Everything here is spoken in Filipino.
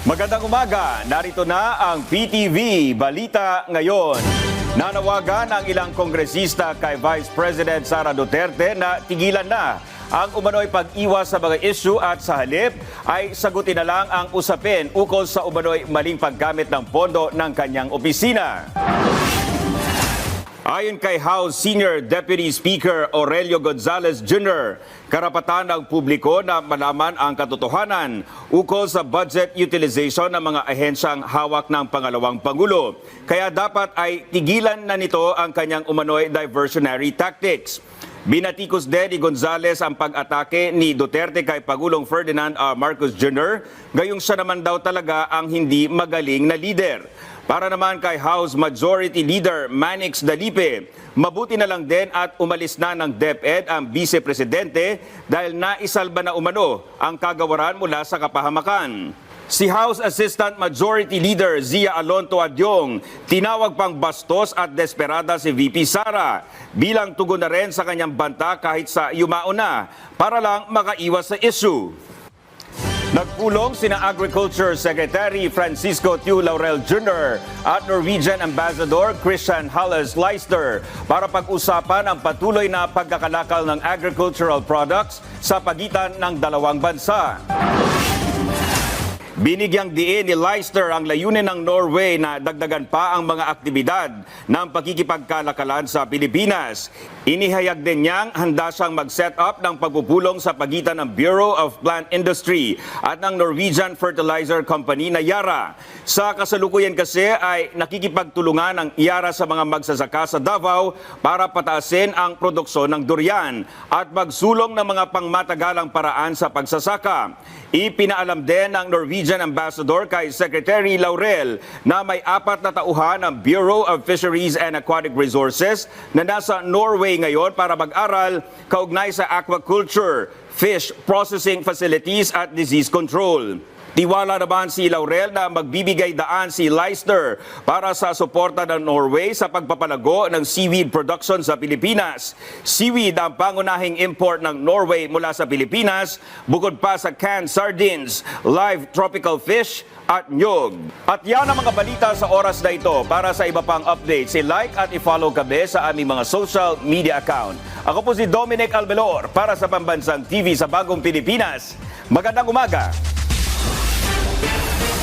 Magandang umaga, narito na ang PTV Balita Ngayon. Nanawagan ang ilang kongresista kay Vice President Sara Duterte na tigilan na ang umano'y pag-iwas sa mga issue at sa halip ay sagutin na lang ang usapin ukol sa umano'y maling paggamit ng pondo ng kanyang opisina. Ayon kay House Senior Deputy Speaker Aurelio Gonzales Jr., karapatan ng publiko na malaman ang katotohanan ukol sa budget utilization ng mga ahensyang hawak ng pangalawang Pangulo. Kaya dapat ay tigilan na nito ang kanyang umano'y diversionary tactics. Binatikos din ni Gonzales ang pag-atake ni Duterte kay Pangulong Ferdinand R. Marcos Jr., gayong siya naman daw talaga ang hindi magaling na leader. Para naman kay House Majority Leader Manix Dalipe, mabuti na lang din at umalis na ng DepEd ang Vice Presidente dahil naisalba na umano ang kagawaran mula sa kapahamakan. Si House Assistant Majority Leader Zia Alonto Adyong tinawag pang bastos at desperada si VP Sara bilang tugon na rin sa kanyang banta kahit sa yumao na para lang makaiwas sa issue. Nagpulong sina Agriculture Secretary Francisco Tiu Laurel Jr. at Norwegian Ambassador Christian Halles Leister para pag-usapan ang patuloy na pagkakalakal ng agricultural products sa pagitan ng dalawang bansa. Binigyang diin ni Leister ang layunin ng Norway na dagdagan pa ang mga aktibidad ng pakikipagkalakalan sa Pilipinas. Inihayag din niyang handa siyang mag-set up ng pagpupulong sa pagitan ng Bureau of Plant Industry at ng Norwegian Fertilizer Company na Yara. Sa kasalukuyan kasi ay nakikipagtulungan ang Yara sa mga magsasaka sa Davao para pataasin ang produksyon ng durian at magsulong ng mga pangmatagalang paraan sa pagsasaka. Ipinaalam din ng Norwegian Ambassador kay Secretary Laurel na may 4 na tauhan ng Bureau of Fisheries and Aquatic Resources na nasa Norway ngayon para mag-aral kaugnay sa aquaculture, fish processing facilities at disease control. Tiwala naman si Laurel na magbibigay daan si Leister para sa suporta ng Norway sa pagpapalago ng seaweed production sa Pilipinas. Seaweed ang pangunahing import ng Norway mula sa Pilipinas, bukod pa sa canned sardines, live tropical fish at nyog. At yan ang mga balita sa oras na ito. Para sa iba pang updates, i-like at i-follow kami sa aming mga social media account. Ako po si Dominic Albelor para sa Pambansang TV sa Bagong Pilipinas. Magandang umaga!